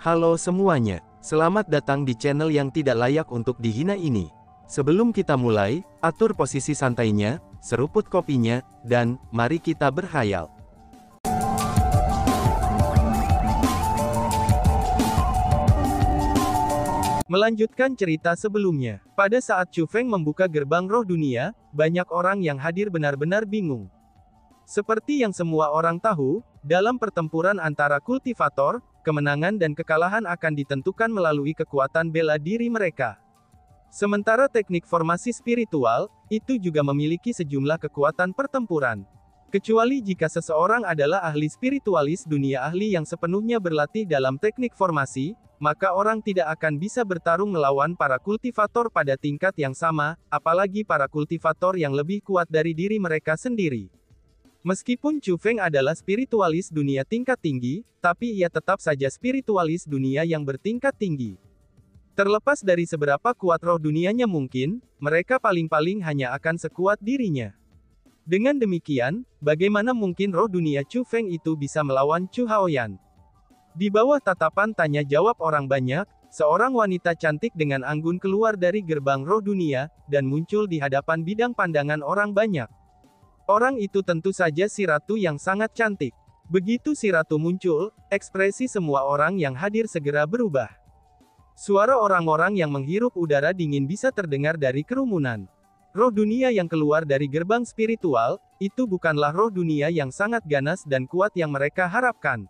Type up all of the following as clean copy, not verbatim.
Halo semuanya, selamat datang di channel yang tidak layak untuk dihina ini. Sebelum kita mulai, atur posisi santainya, seruput kopinya, dan mari kita berkhayal. Melanjutkan cerita sebelumnya, pada saat Chu Feng membuka gerbang roh dunia, banyak orang yang hadir benar-benar bingung. Seperti yang semua orang tahu, dalam pertempuran antara kultivator, kemenangan dan kekalahan akan ditentukan melalui kekuatan bela diri mereka. Sementara teknik formasi spiritual, itu juga memiliki sejumlah kekuatan pertempuran. Kecuali jika seseorang adalah ahli spiritualis dunia ahli yang sepenuhnya berlatih dalam teknik formasi, maka orang tidak akan bisa bertarung melawan para kultivator pada tingkat yang sama, apalagi para kultivator yang lebih kuat dari diri mereka sendiri. Meskipun Chu Feng adalah spiritualis dunia tingkat tinggi, tapi ia tetap saja spiritualis dunia yang bertingkat tinggi. Terlepas dari seberapa kuat roh dunianya mungkin, mereka paling-paling hanya akan sekuat dirinya. Dengan demikian, bagaimana mungkin roh dunia Chu Feng itu bisa melawan Chu Haoyan? Di bawah tatapan tanya jawab orang banyak, seorang wanita cantik dengan anggun keluar dari gerbang roh dunia, dan muncul di hadapan bidang pandangan orang banyak. Orang itu tentu saja si ratu yang sangat cantik. Begitu si ratu muncul, ekspresi semua orang yang hadir segera berubah. Suara orang-orang yang menghirup udara dingin bisa terdengar dari kerumunan. Roh dunia yang keluar dari gerbang spiritual, itu bukanlah roh dunia yang sangat ganas dan kuat yang mereka harapkan.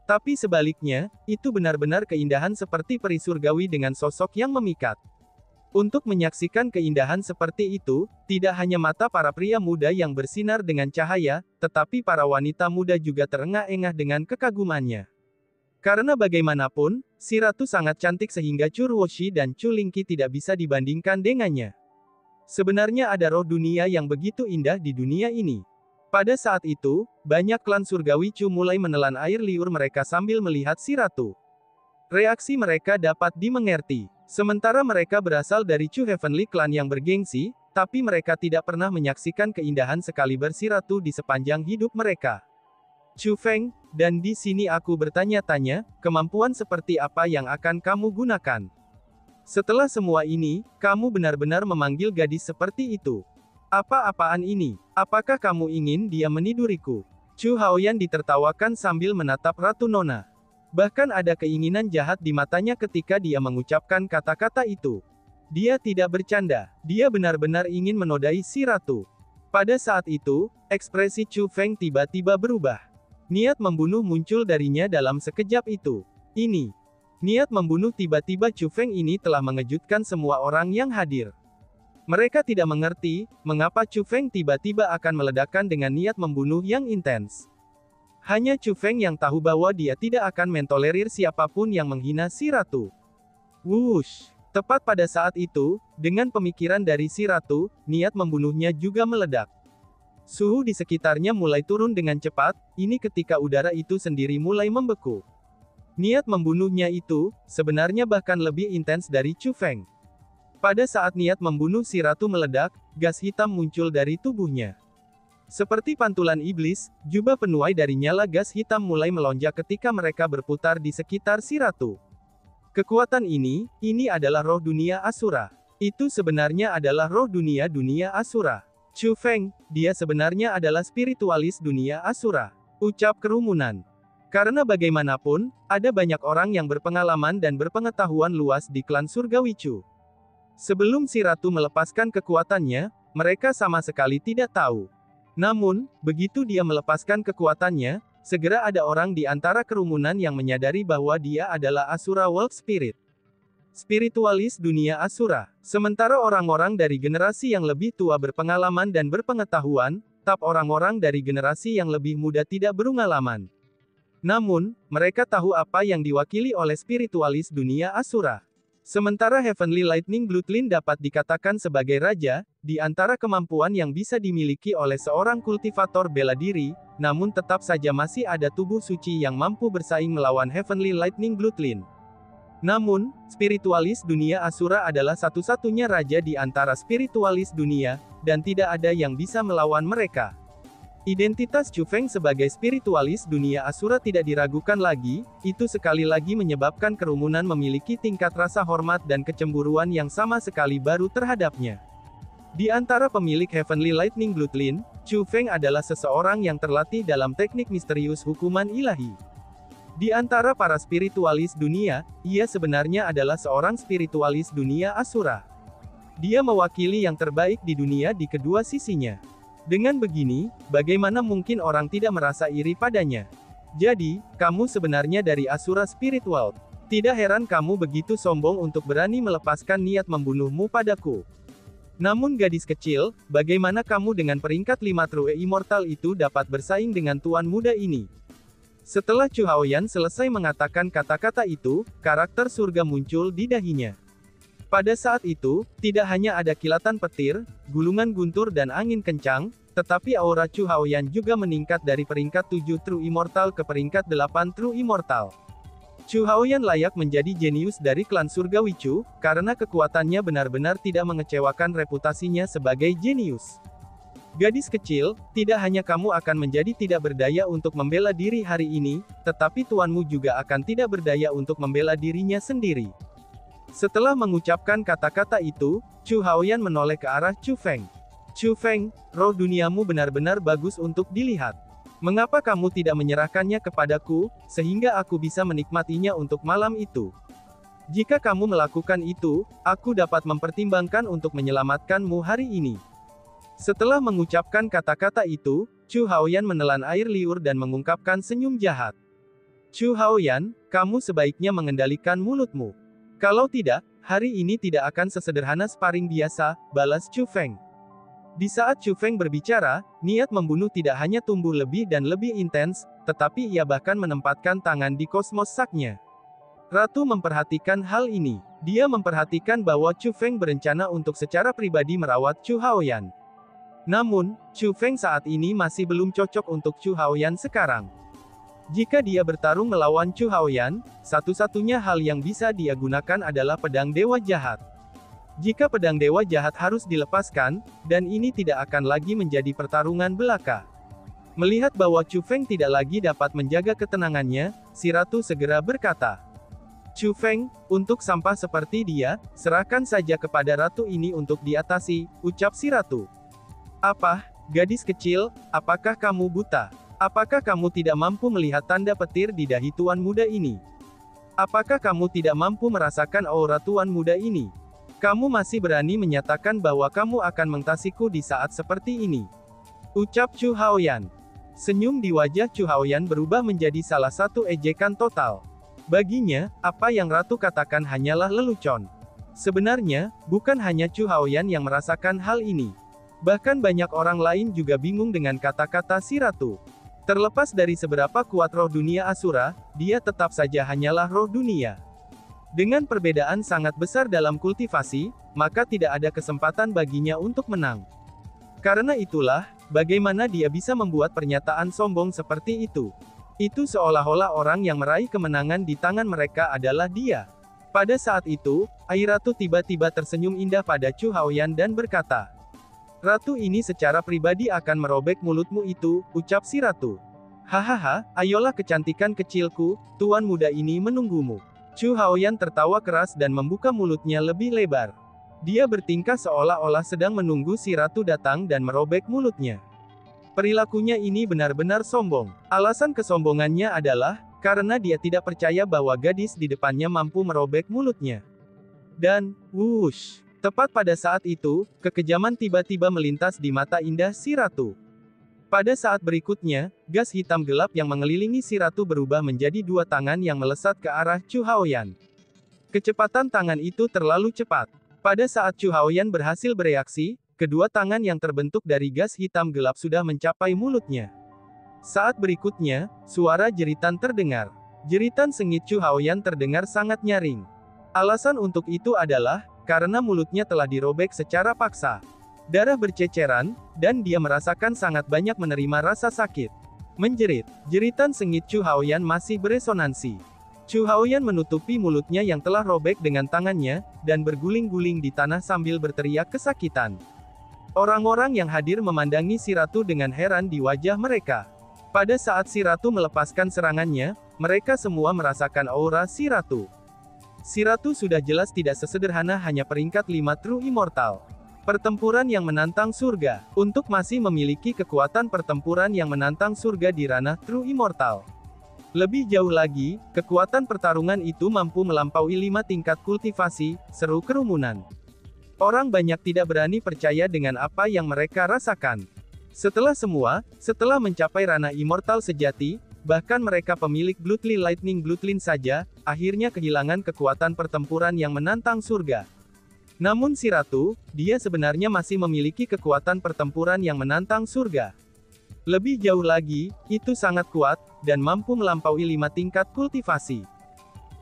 Tapi sebaliknya, itu benar-benar keindahan seperti peri surgawi dengan sosok yang memikat. Untuk menyaksikan keindahan seperti itu, tidak hanya mata para pria muda yang bersinar dengan cahaya, tetapi para wanita muda juga terengah-engah dengan kekagumannya. Karena bagaimanapun, si ratu sangat cantik sehingga Chu Ruoshi dan Chu Lingqi tidak bisa dibandingkan dengannya. Sebenarnya ada roh dunia yang begitu indah di dunia ini. Pada saat itu, banyak klan surgawi Chu mulai menelan air liur mereka sambil melihat si ratu. Reaksi mereka dapat dimengerti. Sementara mereka berasal dari Chu Heavenly Clan yang bergengsi, tapi mereka tidak pernah menyaksikan keindahan sekaliber si ratu di sepanjang hidup mereka. Chu Feng, dan di sini aku bertanya-tanya, kemampuan seperti apa yang akan kamu gunakan? Setelah semua ini, kamu benar-benar memanggil gadis seperti itu. Apa-apaan ini? Apakah kamu ingin dia meniduriku? Chu Haoyan ditertawakan sambil menatap Ratu Nona. Bahkan ada keinginan jahat di matanya ketika dia mengucapkan kata-kata itu. Dia tidak bercanda, dia benar-benar ingin menodai si ratu. Pada saat itu, ekspresi Chu Feng tiba-tiba berubah. Niat membunuh muncul darinya dalam sekejap itu. Niat membunuh tiba-tiba Chu Feng ini telah mengejutkan semua orang yang hadir. Mereka tidak mengerti, mengapa Chu Feng tiba-tiba akan meledakkan dengan niat membunuh yang intens. Hanya Chu Feng yang tahu bahwa dia tidak akan mentolerir siapapun yang menghina si ratu. Wush! Tepat pada saat itu, dengan pemikiran dari si ratu, niat membunuhnya juga meledak. Suhu di sekitarnya mulai turun dengan cepat, ini ketika udara itu sendiri mulai membeku. Niat membunuhnya itu, sebenarnya bahkan lebih intens dari Chu Feng. Pada saat niat membunuh si ratu meledak, gas hitam muncul dari tubuhnya. Seperti pantulan iblis, jubah penuai dari nyala gas hitam mulai melonjak ketika mereka berputar di sekitar si ratu. Kekuatan ini adalah roh dunia Asura. Itu sebenarnya adalah roh dunia Asura. Chu Feng, dia sebenarnya adalah spiritualis dunia Asura. Ucap kerumunan. Karena bagaimanapun, ada banyak orang yang berpengalaman dan berpengetahuan luas di klan surgawi Chu. Sebelum si ratu melepaskan kekuatannya, mereka sama sekali tidak tahu. Namun, begitu dia melepaskan kekuatannya, segera ada orang di antara kerumunan yang menyadari bahwa dia adalah Asura World Spirit. Spiritualis dunia Asura. Sementara orang-orang dari generasi yang lebih tua berpengalaman dan berpengetahuan, tapi orang-orang dari generasi yang lebih muda tidak berpengalaman. Namun, mereka tahu apa yang diwakili oleh spiritualis dunia Asura. Sementara Heavenly Lightning Bloodline dapat dikatakan sebagai raja, di antara kemampuan yang bisa dimiliki oleh seorang kultivator bela diri, namun tetap saja masih ada tubuh suci yang mampu bersaing melawan Heavenly Lightning Bloodline. Namun, spiritualis dunia Asura adalah satu-satunya raja di antara spiritualis dunia, dan tidak ada yang bisa melawan mereka. Identitas Chu Feng sebagai spiritualis dunia Asura tidak diragukan lagi, itu sekali lagi menyebabkan kerumunan memiliki tingkat rasa hormat dan kecemburuan yang sama sekali baru terhadapnya. Di antara pemilik Heavenly Lightning Bloodline, Chu Feng adalah seseorang yang terlatih dalam teknik misterius hukuman ilahi. Di antara para spiritualis dunia, ia sebenarnya adalah seorang spiritualis dunia Asura. Dia mewakili yang terbaik di dunia di kedua sisinya. Dengan begini, bagaimana mungkin orang tidak merasa iri padanya? Jadi, kamu sebenarnya dari Asura Spirit World. Tidak heran kamu begitu sombong untuk berani melepaskan niat membunuhmu padaku. Namun gadis kecil, bagaimana kamu dengan peringkat 5 True Immortal itu dapat bersaing dengan tuan muda ini? Setelah Chu Haoyan selesai mengatakan kata-kata itu, karakter surga muncul di dahinya. Pada saat itu, tidak hanya ada kilatan petir, gulungan guntur dan angin kencang, tetapi aura Chu Haoyan juga meningkat dari peringkat 7 True Immortal ke peringkat 8 True Immortal. Chu Haoyan layak menjadi jenius dari klan surgawi Chu, karena kekuatannya benar-benar tidak mengecewakan reputasinya sebagai jenius. Gadis kecil, tidak hanya kamu akan menjadi tidak berdaya untuk membela diri hari ini, tetapi tuanmu juga akan tidak berdaya untuk membela dirinya sendiri. Setelah mengucapkan kata-kata itu, Chu Haoyan menoleh ke arah Chu Feng. Chu Feng, roh duniamu benar-benar bagus untuk dilihat. Mengapa kamu tidak menyerahkannya kepadaku, sehingga aku bisa menikmatinya untuk malam itu? Jika kamu melakukan itu, aku dapat mempertimbangkan untuk menyelamatkanmu hari ini. Setelah mengucapkan kata-kata itu, Chu Haoyan menelan air liur dan mengungkapkan senyum jahat. Chu Haoyan, kamu sebaiknya mengendalikan mulutmu. Kalau tidak, hari ini tidak akan sesederhana sparring biasa, balas Chu Feng. Di saat Chu Feng berbicara, niat membunuh tidak hanya tumbuh lebih dan lebih intens, tetapi ia bahkan menempatkan tangan di kosmos saknya. Ratu memperhatikan hal ini. Dia memperhatikan bahwa Chu Feng berencana untuk secara pribadi merawat Chu Haoyan. Namun, Chu Feng saat ini masih belum cocok untuk Chu Haoyan sekarang. Jika dia bertarung melawan Chu Haoyan, satu-satunya hal yang bisa dia gunakan adalah pedang dewa jahat. Jika pedang dewa jahat harus dilepaskan, dan ini tidak akan lagi menjadi pertarungan belaka. Melihat bahwa Chu Feng tidak lagi dapat menjaga ketenangannya, si ratu segera berkata, Chu Feng, untuk sampah seperti dia, serahkan saja kepada ratu ini untuk diatasi, ucap si ratu. Apa, gadis kecil, apakah kamu buta? Apakah kamu tidak mampu melihat tanda petir di dahi tuan muda ini? Apakah kamu tidak mampu merasakan aura tuan muda ini? Kamu masih berani menyatakan bahwa kamu akan mengtasiku di saat seperti ini? Ucap Chu Haoyan. Senyum di wajah Chu Haoyan berubah menjadi salah satu ejekan total. Baginya, apa yang ratu katakan hanyalah lelucon. Sebenarnya, bukan hanya Chu Haoyan yang merasakan hal ini. Bahkan banyak orang lain juga bingung dengan kata-kata si ratu. Terlepas dari seberapa kuat roh dunia Asura, dia tetap saja hanyalah roh dunia. Dengan perbedaan sangat besar dalam kultivasi, maka tidak ada kesempatan baginya untuk menang. Karena itulah, bagaimana dia bisa membuat pernyataan sombong seperti itu? Itu seolah-olah orang yang meraih kemenangan di tangan mereka adalah dia. Pada saat itu, Ai Ratu tiba-tiba tersenyum indah pada Chu Haoyan dan berkata, Ratu ini secara pribadi akan merobek mulutmu itu, ucap si ratu. Hahaha, ayolah kecantikan kecilku, tuan muda ini menunggumu. Chu Haoyan tertawa keras dan membuka mulutnya lebih lebar. Dia bertingkah seolah-olah sedang menunggu si ratu datang dan merobek mulutnya. Perilakunya ini benar-benar sombong. Alasan kesombongannya adalah, karena dia tidak percaya bahwa gadis di depannya mampu merobek mulutnya. Dan, wush. Tepat pada saat itu, kekejaman tiba-tiba melintas di mata indah si ratu. Pada saat berikutnya, gas hitam gelap yang mengelilingi si ratu berubah menjadi dua tangan yang melesat ke arah Chu Haoyan. Kecepatan tangan itu terlalu cepat. Pada saat Chu Haoyan berhasil bereaksi, kedua tangan yang terbentuk dari gas hitam gelap sudah mencapai mulutnya. Saat berikutnya, suara jeritan terdengar. Jeritan sengit Chu Haoyan terdengar sangat nyaring. Alasan untuk itu adalah, karena mulutnya telah dirobek secara paksa. Darah berceceran, dan dia merasakan sangat banyak menerima rasa sakit. Menjerit, jeritan sengit Chu Haoyan masih beresonansi. Chu Haoyan menutupi mulutnya yang telah robek dengan tangannya, dan berguling-guling di tanah sambil berteriak kesakitan. Orang-orang yang hadir memandangi si ratu dengan heran di wajah mereka. Pada saat si ratu melepaskan serangannya, mereka semua merasakan aura si ratu. Si ratu sudah jelas tidak sesederhana hanya peringkat 5 True Immortal. Pertempuran yang menantang surga. Untuk masih memiliki kekuatan pertempuran yang menantang surga di ranah True Immortal. Lebih jauh lagi, kekuatan pertarungan itu mampu melampaui 5 tingkat kultivasi, seru kerumunan. Orang banyak tidak berani percaya dengan apa yang mereka rasakan. Setelah mencapai ranah immortal sejati, bahkan mereka pemilik Bloodline Lightning Bloodline saja, akhirnya kehilangan kekuatan pertempuran yang menantang surga. Namun si ratu, dia sebenarnya masih memiliki kekuatan pertempuran yang menantang surga. Lebih jauh lagi, itu sangat kuat, dan mampu melampaui 5 tingkat kultivasi.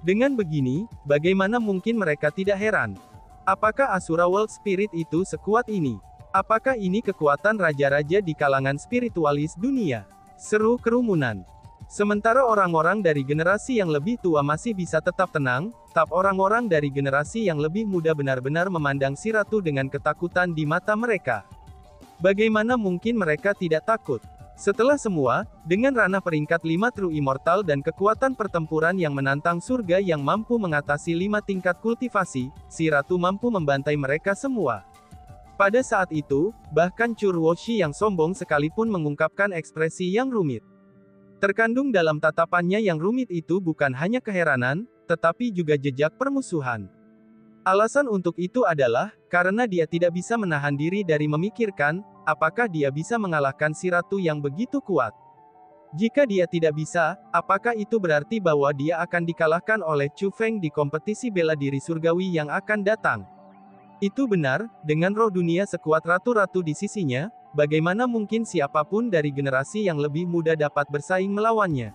Dengan begini, bagaimana mungkin mereka tidak heran? Apakah Asura World Spirit itu sekuat ini? Apakah ini kekuatan raja-raja di kalangan spiritualis dunia? Seru kerumunan. Sementara orang-orang dari generasi yang lebih tua masih bisa tetap tenang, tapi orang-orang dari generasi yang lebih muda benar-benar memandang si ratu dengan ketakutan di mata mereka. Bagaimana mungkin mereka tidak takut? Setelah semua, dengan ranah peringkat 5 True Immortal dan kekuatan pertempuran yang menantang surga yang mampu mengatasi 5 tingkat kultivasi, si ratu mampu membantai mereka semua. Pada saat itu, bahkan Chur Woshi yang sombong sekalipun mengungkapkan ekspresi yang rumit. Terkandung dalam tatapannya yang rumit itu bukan hanya keheranan, tetapi juga jejak permusuhan. Alasan untuk itu adalah, karena dia tidak bisa menahan diri dari memikirkan, apakah dia bisa mengalahkan si ratu yang begitu kuat. Jika dia tidak bisa, apakah itu berarti bahwa dia akan dikalahkan oleh Chu Feng di kompetisi bela diri surgawi yang akan datang? Itu benar, dengan roh dunia sekuat ratu-ratu di sisinya, bagaimana mungkin siapapun dari generasi yang lebih muda dapat bersaing melawannya?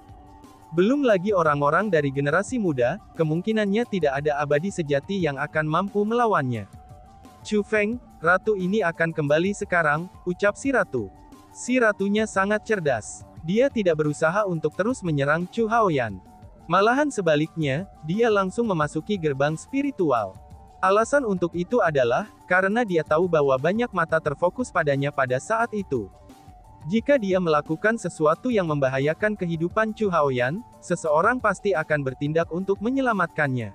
Belum lagi orang-orang dari generasi muda, kemungkinannya tidak ada abadi sejati yang akan mampu melawannya. Chu Feng, ratu ini akan kembali sekarang, ucap si ratu. Si ratunya sangat cerdas. Dia tidak berusaha untuk terus menyerang Chu Haoyan. Malahan sebaliknya, dia langsung memasuki gerbang spiritual. Alasan untuk itu adalah, karena dia tahu bahwa banyak mata terfokus padanya pada saat itu. Jika dia melakukan sesuatu yang membahayakan kehidupan Chu Haoyan, seseorang pasti akan bertindak untuk menyelamatkannya.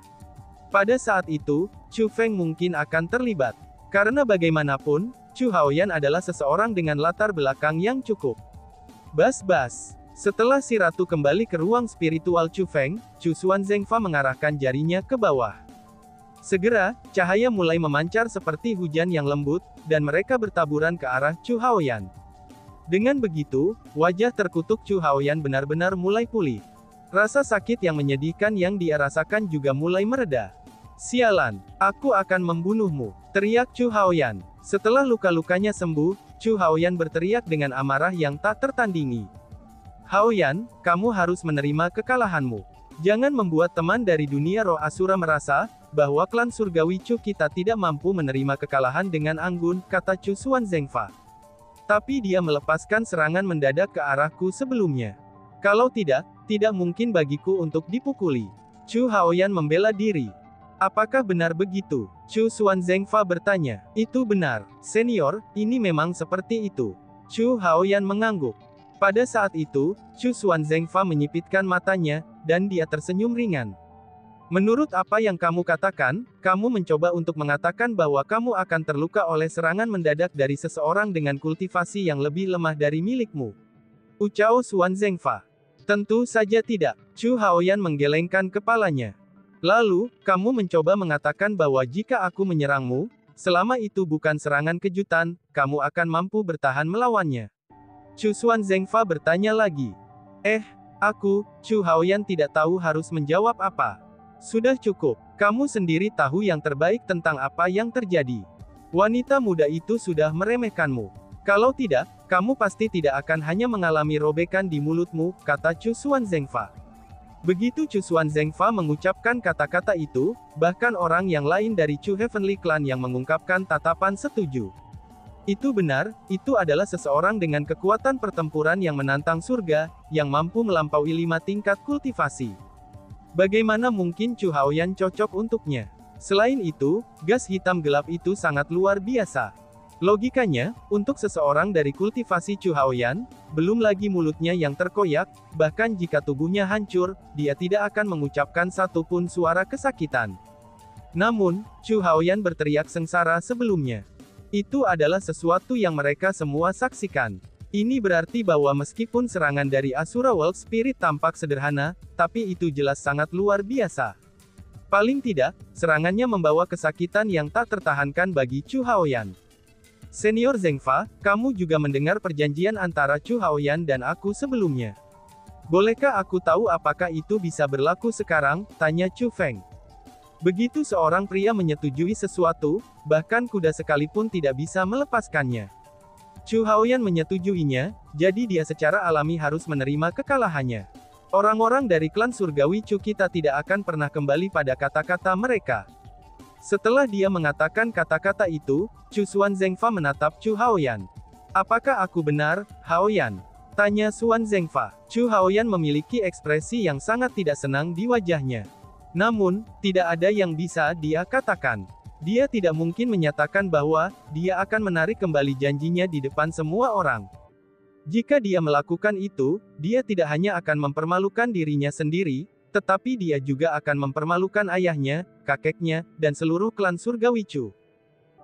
Pada saat itu, Chu Feng mungkin akan terlibat. Karena bagaimanapun, Chu Haoyan adalah seseorang dengan latar belakang yang cukup. Bas-bas. Setelah si ratu kembali ke ruang spiritual Chu Feng, Chu Xuan Zengfa mengarahkan jarinya ke bawah. Segera, cahaya mulai memancar seperti hujan yang lembut, dan mereka bertaburan ke arah Chu Haoyan. Dengan begitu, wajah terkutuk Chu Haoyan benar-benar mulai pulih. Rasa sakit yang menyedihkan yang dia rasakan juga mulai mereda. Sialan, aku akan membunuhmu, teriak Chu Haoyan. Setelah luka-lukanya sembuh, Chu Haoyan berteriak dengan amarah yang tak tertandingi. Haoyan, kamu harus menerima kekalahanmu. Jangan membuat teman dari dunia roh Asura merasa, bahwa klan surgawi Chu kita tidak mampu menerima kekalahan dengan anggun, kata Chu Xuan Zengfa. Tapi dia melepaskan serangan mendadak ke arahku sebelumnya. Kalau tidak mungkin bagiku untuk dipukuli. Chu Haoyan membela diri. Apakah benar begitu? Chu Xuan Zengfa bertanya. Itu benar, senior, ini memang seperti itu. Chu Haoyan mengangguk. Pada saat itu, Chu Xuan Zengfa menyipitkan matanya, dan dia tersenyum ringan. Menurut apa yang kamu katakan, kamu mencoba untuk mengatakan bahwa kamu akan terluka oleh serangan mendadak dari seseorang dengan kultivasi yang lebih lemah dari milikmu. Ucap Xuan Zengfa. Tentu saja tidak. Chu Haoyan menggelengkan kepalanya. Lalu, kamu mencoba mengatakan bahwa jika aku menyerangmu, selama itu bukan serangan kejutan, kamu akan mampu bertahan melawannya. Chu Xuan Zengfa bertanya lagi. Chu Haoyan tidak tahu harus menjawab apa. Sudah cukup, kamu sendiri tahu yang terbaik tentang apa yang terjadi. Wanita muda itu sudah meremehkanmu. Kalau tidak, kamu pasti tidak akan hanya mengalami robekan di mulutmu, kata Chu Xuan Zengfa. Begitu Chu Xuan Zengfa mengucapkan kata-kata itu, bahkan orang yang lain dari Chu Heavenly Clan yang mengungkapkan tatapan setuju. Itu benar, itu adalah seseorang dengan kekuatan pertempuran yang menantang surga, yang mampu melampaui 5 tingkat kultivasi. Bagaimana mungkin Chu Haoyan cocok untuknya? Selain itu, gas hitam gelap itu sangat luar biasa. Logikanya, untuk seseorang dari kultivasi Chu Haoyan, belum lagi mulutnya yang terkoyak, bahkan jika tubuhnya hancur, dia tidak akan mengucapkan satu pun suara kesakitan. Namun, Chu Haoyan berteriak sengsara sebelumnya. Itu adalah sesuatu yang mereka semua saksikan. Ini berarti bahwa meskipun serangan dari Asura World Spirit tampak sederhana, tapi itu jelas sangat luar biasa. Paling tidak, serangannya membawa kesakitan yang tak tertahankan bagi Chu Haoyan. Senior Zhengfa, kamu juga mendengar perjanjian antara Chu Haoyan dan aku sebelumnya. Bolehkah aku tahu apakah itu bisa berlaku sekarang? Tanya Chu Feng. Begitu seorang pria menyetujui sesuatu, bahkan kuda sekalipun tidak bisa melepaskannya. Chu Haoyan menyetujuinya, jadi dia secara alami harus menerima kekalahannya. Orang-orang dari klan surgawi Chu kita tidak akan pernah kembali pada kata-kata mereka. Setelah dia mengatakan kata-kata itu, Chu Xuan Zhengfa menatap Chu Haoyan. Apakah aku benar, Haoyan? Tanya Xuan Zhengfa. Chu Haoyan memiliki ekspresi yang sangat tidak senang di wajahnya. Namun, tidak ada yang bisa dia katakan. Dia tidak mungkin menyatakan bahwa dia akan menarik kembali janjinya di depan semua orang. Jika dia melakukan itu, dia tidak hanya akan mempermalukan dirinya sendiri, tetapi dia juga akan mempermalukan ayahnya, kakeknya, dan seluruh klan surgawi Chu.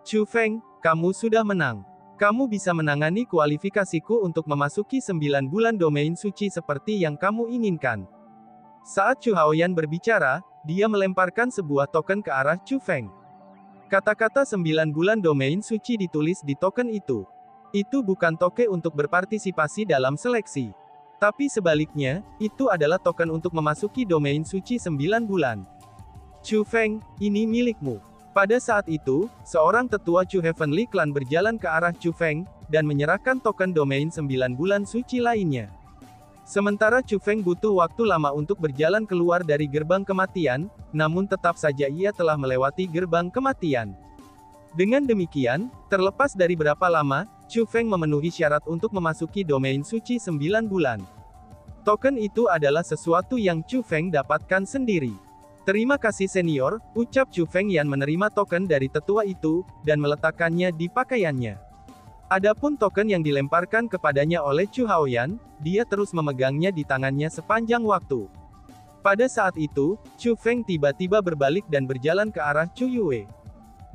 Chu Feng, kamu sudah menang. Kamu bisa menangani kualifikasiku untuk memasuki 9 bulan domain suci seperti yang kamu inginkan. Saat Chu Haoyan berbicara, dia melemparkan sebuah token ke arah Chu Feng. Kata-kata 9 bulan domain suci ditulis di token itu. Itu bukan token untuk berpartisipasi dalam seleksi. Tapi sebaliknya, itu adalah token untuk memasuki domain suci 9 bulan. Chu Feng, ini milikmu. Pada saat itu, seorang tetua Chu Heavenly Clan berjalan ke arah Chu Feng, dan menyerahkan token domain 9 bulan suci lainnya. Sementara Chu Feng butuh waktu lama untuk berjalan keluar dari gerbang kematian, namun tetap saja ia telah melewati gerbang kematian. Dengan demikian, terlepas dari berapa lama, Chu Feng memenuhi syarat untuk memasuki domain suci 9 bulan. Token itu adalah sesuatu yang Chu Feng dapatkan sendiri. Terima kasih senior, ucap Chu Feng yang menerima token dari tetua itu, dan meletakkannya di pakaiannya. Adapun token yang dilemparkan kepadanya oleh Chu Haoyan, dia terus memegangnya di tangannya sepanjang waktu. Pada saat itu, Chu Feng tiba-tiba berbalik dan berjalan ke arah Chu Yue.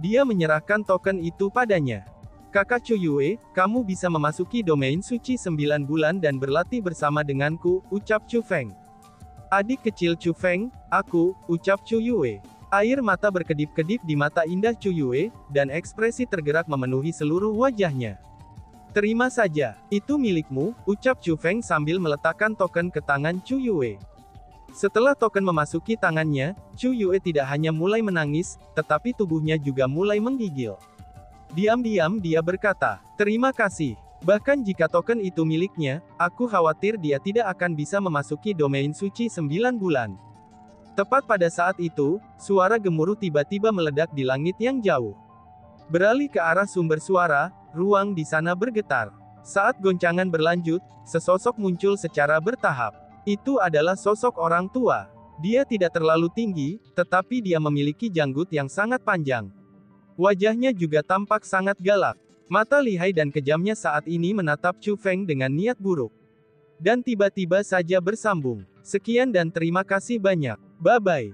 Dia menyerahkan token itu padanya. Kakak Chu Yue, kamu bisa memasuki domain suci 9 bulan dan berlatih bersama denganku, ucap Chu Feng. Adik kecil Chu Feng, aku, ucap Chu Yue. Air mata berkedip-kedip di mata indah Chu Yue, dan ekspresi tergerak memenuhi seluruh wajahnya. Terima saja, itu milikmu, ucap Chu Feng sambil meletakkan token ke tangan Chu Yue. Setelah token memasuki tangannya, Chu Yue tidak hanya mulai menangis, tetapi tubuhnya juga mulai menggigil. Diam-diam dia berkata, terima kasih. Bahkan jika token itu miliknya, aku khawatir dia tidak akan bisa memasuki domain suci 9 bulan. Tepat pada saat itu, suara gemuruh tiba-tiba meledak di langit yang jauh. Beralih ke arah sumber suara, ruang di sana bergetar. Saat goncangan berlanjut, sesosok muncul secara bertahap. Itu adalah sosok orang tua. Dia tidak terlalu tinggi, tetapi dia memiliki janggut yang sangat panjang. Wajahnya juga tampak sangat galak. Mata lihai dan kejamnya saat ini menatap Chu Feng dengan niat buruk. Dan tiba-tiba saja bersambung. Sekian dan terima kasih banyak. Bye-bye.